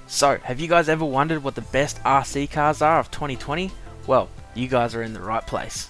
So, have you guys ever wondered what the best RC cars are of 2020? Well, you guys are in the right place.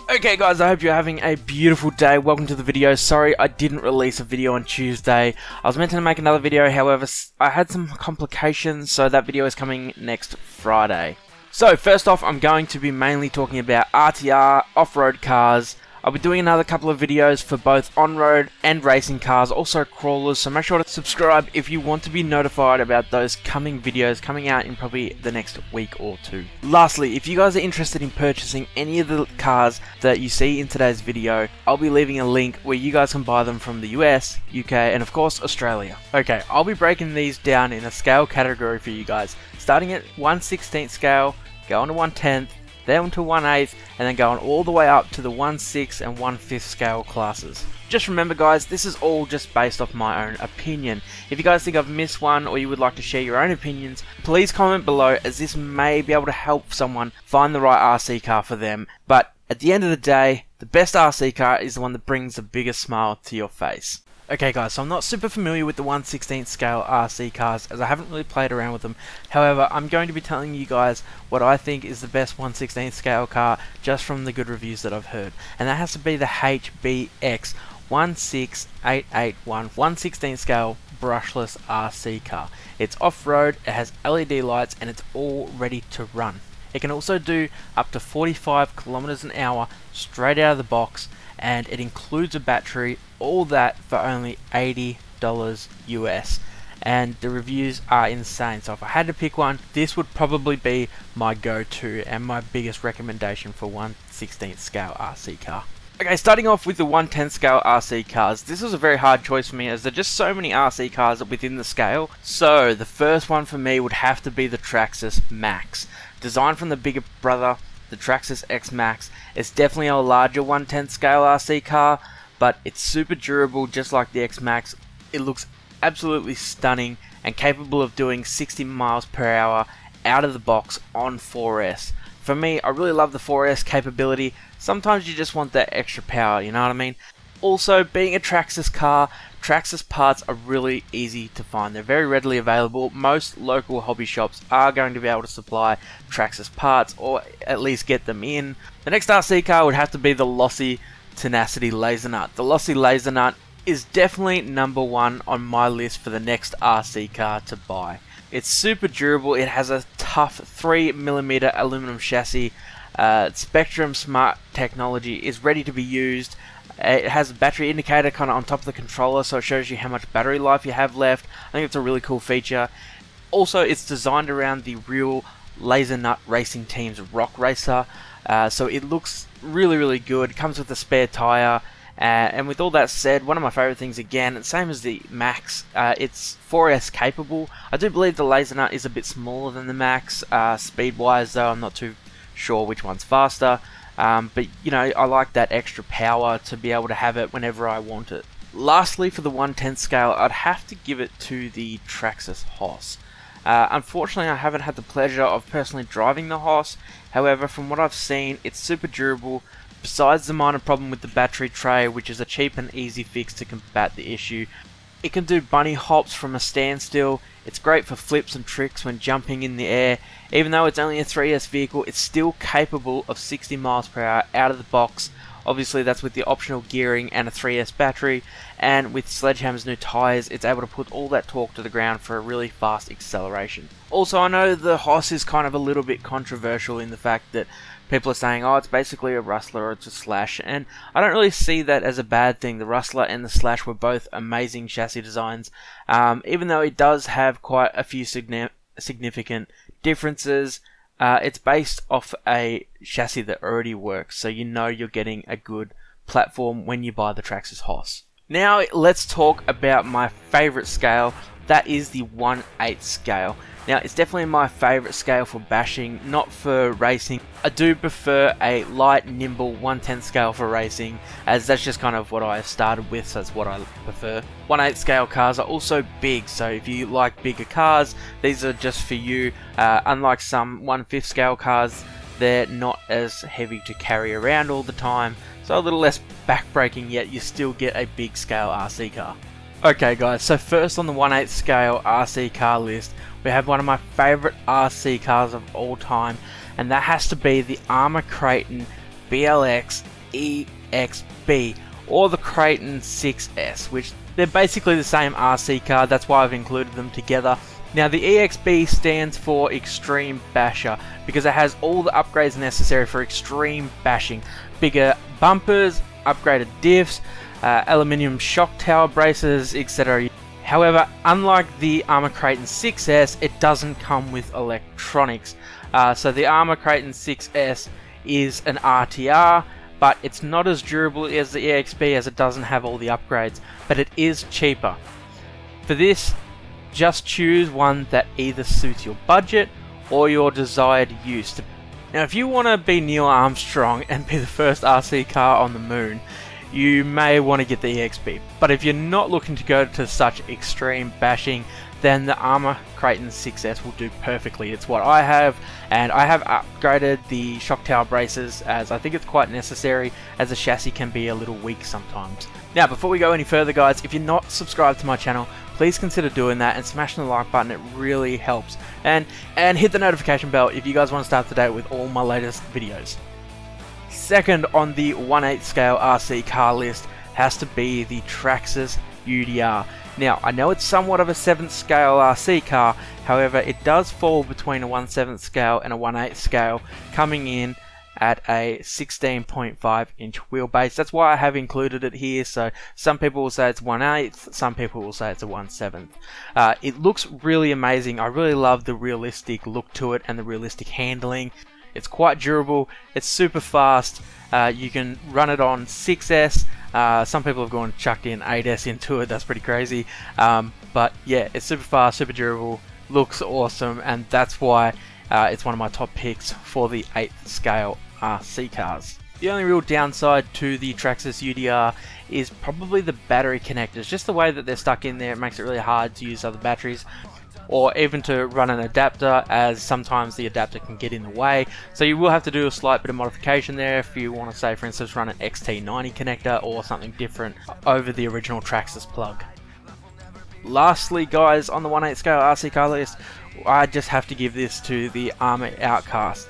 Okay guys, I hope you're having a beautiful day. Welcome to the video. Sorry I didn't release a video on Tuesday. I was meant to make another video, however I had some complications, so that video is coming next Friday. So first off, I'm going to be mainly talking about RTR, off-road cars. I'll be doing another couple of videos for both on-road and racing cars, also crawlers, so make sure to subscribe if you want to be notified about those coming videos coming out in probably the next week or two. Lastly, if you guys are interested in purchasing any of the cars that you see in today's video, I'll be leaving a link where you guys can buy them from the US, UK, and of course Australia. Okay, I'll be breaking these down in a scale category for you guys, starting at 1/16 scale, going to 1/10, then to 1/8, and then going all the way up to the 1/6 and 1/5 scale classes. Just remember guys, this is all just based off my own opinion. If you guys think I've missed one or you would like to share your own opinions, please comment below, as this may be able to help someone find the right RC car for them. But at the end of the day, the best RC car is the one that brings the biggest smile to your face. Okay guys, so I'm not super familiar with the 1/16 scale RC cars, as I haven't really played around with them. However, I'm going to be telling you guys what I think is the best 1/16 scale car just from the good reviews that I've heard. And that has to be the HBX 16881 1/16 scale brushless RC car. It's off-road, it has LED lights, and it's all ready to run. It can also do up to 45 kilometers an hour straight out of the box, and it includes a battery, all that for only $80 US, and the reviews are insane. So if I had to pick one, this would probably be my go-to and my biggest recommendation for 1/16 scale RC car. Okay, starting off with the 1/10 scale RC cars, this was a very hard choice for me as there are just so many RC cars within the scale. So the first one for me would have to be the Traxxas Max. Designed from the bigger brother, the Traxxas X-Maxx. It's definitely a larger 1/10 scale RC car, but it's super durable just like the X-Maxx. It looks absolutely stunning and capable of doing 60 miles per hour out of the box on 4S. For me, I really love the 4S capability. Sometimes you just want that extra power, you know what I mean? Also, being a Traxxas car, Traxxas parts are really easy to find. They're very readily available. Most local hobby shops are going to be able to supply Traxxas parts, or at least get them in. The next RC car would have to be the Lossy Tenacity Laser Nut. The Lossy Laser Nut is definitely number one on my list for the next RC car to buy. It's super durable. It has a tough 3mm aluminum chassis. Spectrum Smart technology is ready to be used. It has a battery indicator kind of on top of the controller, so it shows you how much battery life you have left. I think it's a really cool feature. Also, it's designed around the real Laser Nut Racing Team's Rock Racer, so it looks really good. It comes with a spare tire, and with all that said, one of my favorite things again, same as the Max, it's 4S capable. I do believe the Laser Nut is a bit smaller than the Max, speed wise though I'm not too sure which one's faster. But you know, I like that extra power to be able to have it whenever I want it. Lastly, for the 1/10 scale, I'd have to give it to the Traxxas Hoss. Unfortunately, I haven't had the pleasure of personally driving the Hoss. However, from what I've seen, it's super durable. Besides the minor problem with the battery tray, which is a cheap and easy fix to combat the issue, it can do bunny hops from a standstill. It's great for flips and tricks when jumping in the air. Even though it's only a 3S vehicle, it's still capable of 60 miles per hour out of the box. Obviously that's with the optional gearing and a 3S battery, and with Sledgehammer's new tyres, it's able to put all that torque to the ground for a really fast acceleration. Also, I know the Hoss is kind of a little bit controversial in the fact that people are saying, oh, it's basically a Rustler or it's a Slash, and I don't really see that as a bad thing. The Rustler and the Slash were both amazing chassis designs, even though it does have quite a few significant differences. It's based off a chassis that already works, so you know you're getting a good platform when you buy the Traxxas Hoss. Now let's talk about my favourite scale. That is the 1/8 scale. Now it's definitely my favourite scale for bashing, not for racing. I do prefer a light, nimble 1/10 scale for racing, as that's just kind of what I started with, so that's what I prefer. 1/8 scale cars are also big, so if you like bigger cars, these are just for you. Unlike some 1/5 scale cars, they're not as heavy to carry around all the time, so a little less backbreaking, yet you still get a big scale RC car. Okay guys, so first on the 1/8 scale RC car list, we have one of my favourite RC cars of all time, and that has to be the Armour Creighton BLX EXB, or the Creighton 6S, which they're basically the same RC car, that's why I've included them together. Now the EXB stands for Extreme Basher, because it has all the upgrades necessary for extreme bashing. Bigger bumpers, upgraded diffs, aluminium shock tower braces, etc. However, unlike the Armour Creighton 6S, it doesn't come with electronics. So the Armour Creighton 6S is an RTR, but it's not as durable as the EXB as it doesn't have all the upgrades, but it is cheaper. For this, just choose one that either suits your budget or your desired use. Now if you want to be Neil Armstrong and be the first RC car on the moon, you may want to get the EXB, but if you're not looking to go to such extreme bashing, then the Armour Creighton 6S will do perfectly. It's what I have, and I have upgraded the shock tower braces as I think it's quite necessary, as the chassis can be a little weak sometimes. Now before we go any further guys, if you're not subscribed to my channel, please consider doing that and smashing the like button, it really helps. And hit the notification bell if you guys want to stay up to date with all my latest videos. Second on the 1/8 scale RC car list has to be the Traxxas Udr. Now I know it's somewhat of a 7th scale RC car, however it does fall between a 1/7 scale and a 1/8 scale, coming in at a 16.5 inch wheelbase. That's why I have included it here. So some people will say it's 1/8, some people will say it's a 1/7. It looks really amazing. I really love the realistic look to it and the realistic handling. It's quite durable, it's super fast, you can run it on 6S, some people have gone and chucked in 8S into it, that's pretty crazy, but yeah, it's super fast, super durable, looks awesome, and that's why it's one of my top picks for the 8th scale RC cars. The only real downside to the Traxxas Udr is probably the battery connectors, just the way that they're stuck in there, it makes it really hard to use other batteries, or even to run an adapter, as sometimes the adapter can get in the way. So you will have to do a slight bit of modification there if you want to, say for instance, run an XT90 connector or something different over the original Traxxas plug. Lastly guys, on the 1/8 scale RC car list, I just have to give this to the Armour Outcast.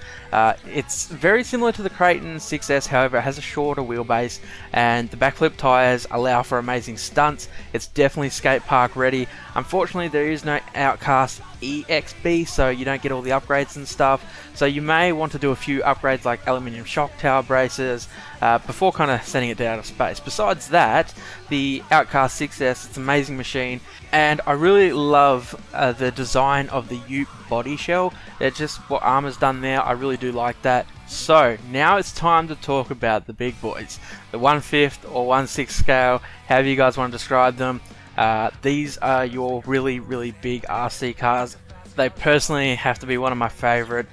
It's very similar to the Creighton 6S, however it has a shorter wheelbase and the backflip tyres allow for amazing stunts. It's definitely skate park ready. Unfortunately there is no Outcast EXB, so you don't get all the upgrades and stuff, so you may want to do a few upgrades like aluminium shock tower braces before kind of sending it out of space. Besides that, the Outcast 6S, it's an amazing machine, and I really love the design of the Ute body shell. It's just what Armour's done there, I really do like that. So now it's time to talk about the big boys, the 1/5 or 1/6 scale, however you guys want to describe them. These are your really big RC cars. They personally have to be one of my favourite.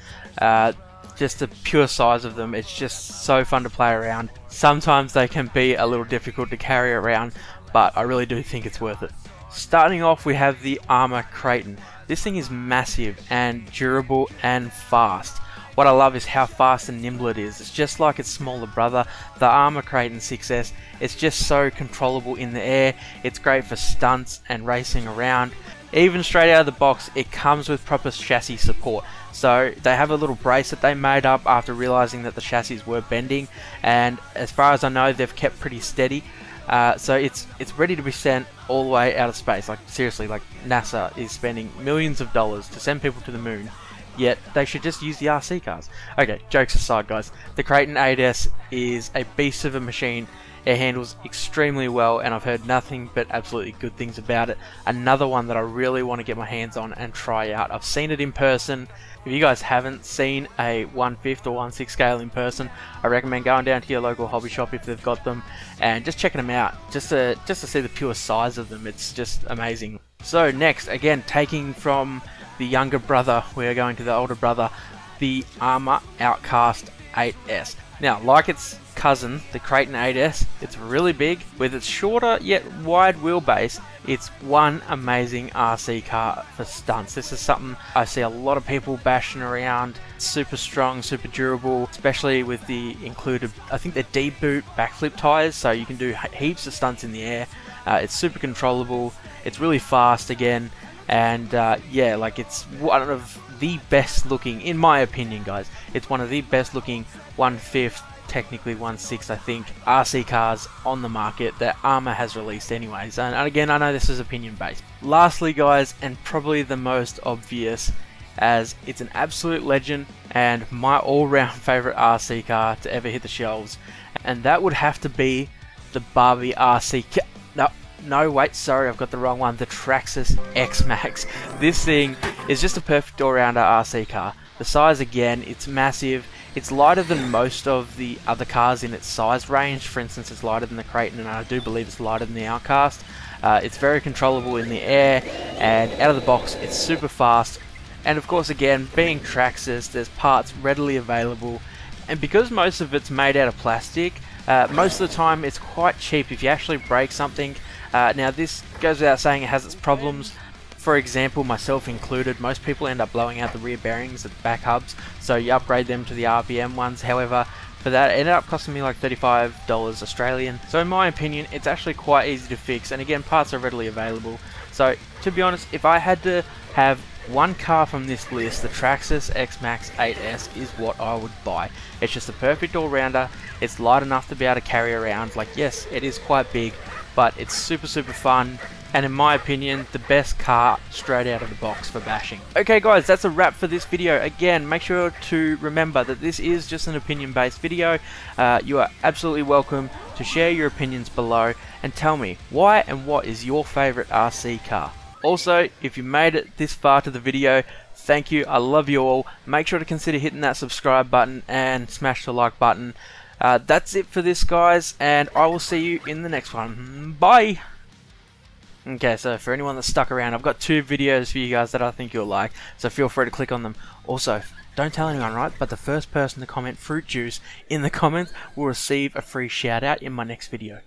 Just the pure size of them, it's just so fun to play around. Sometimes they can be a little difficult to carry around, but I really do think it's worth it. Starting off, we have the Armour Creighton. This thing is massive and durable and fast. What I love is how fast and nimble it is. It's just like its smaller brother, the Armour Creighton 6S. It's just so controllable in the air. It's great for stunts and racing around. Even straight out of the box, it comes with proper chassis support. So they have a little brace that they made up after realizing that the chassis were bending, and as far as I know, they've kept pretty steady. So it's ready to be sent all the way out of space. Like seriously, like NASA is spending millions of dollars to send people to the moon, yet they should just use the RC cars. Okay, jokes aside guys, the Creighton 8S is a beast of a machine. It handles extremely well, and I've heard nothing but absolutely good things about it. Another one that I really want to get my hands on and try out. I've seen it in person. If you guys haven't seen a 1/5 or 1/6 scale in person, I recommend going down to your local hobby shop if they've got them and just checking them out, just to see the pure size of them. It's just amazing. So next, again taking from the younger brother, we are going to the older brother, the Armour Outcast 8S. Now, like its cousin, the Creighton 8S, it's really big. With its shorter yet wide wheelbase, It's one amazing RC car for stunts. This is something I see a lot of people bashing around. Super strong, super durable, especially with the included, I think they're D-boot backflip tires, so you can do heaps of stunts in the air. It's super controllable, it's really fast again, and yeah, like it's one of the best looking, in my opinion guys, it's one of the best looking 1/5, technically 1/6 I think, RC cars on the market that Armour has released anyways. And again, I know this is opinion based. Lastly guys, and probably the most obvious, as it's an absolute legend and my all-round favourite RC car to ever hit the shelves, and that would have to be the Barbie RC car. No, wait, sorry, I've got the wrong one. The Traxxas X-Maxx. This thing is just a perfect all-rounder RC car. The size, again, it's massive. It's lighter than most of the other cars in its size range. For instance, it's lighter than the Kraton, and I do believe it's lighter than the Outcast. It's very controllable in the air, and out of the box, it's super fast. And of course, again, being Traxxas, there's parts readily available. And because most of it's made out of plastic, most of the time it's quite cheap if you actually break something. Now this goes without saying, it has its problems. For example, myself included, most people end up blowing out the rear bearings at the back hubs, so you upgrade them to the RPM ones. However, for that it ended up costing me like $35 Australian. So in my opinion, it's actually quite easy to fix, and again, parts are readily available. So to be honest, if I had to have one car from this list, the Traxxas X-Maxx 8S is what I would buy. It's just a perfect all-rounder. It's light enough to be able to carry around. Like, yes, it is quite big, but it's super fun, and in my opinion, the best car straight out of the box for bashing. Okay guys, that's a wrap for this video. Again, make sure to remember that this is just an opinion based video. You are absolutely welcome to share your opinions below and tell me why and what is your favourite RC car. Also, if you made it this far to the video, thank you, I love you all. Make sure to consider hitting that subscribe button and smash the like button. That's it for this guys, and I will see you in the next one. Bye! Okay, so for anyone that's stuck around, I've got 2 videos for you guys that I think you'll like, so feel free to click on them. Also, don't tell anyone, right? But the first person to comment fruit juice in the comments will receive a free shout out in my next video.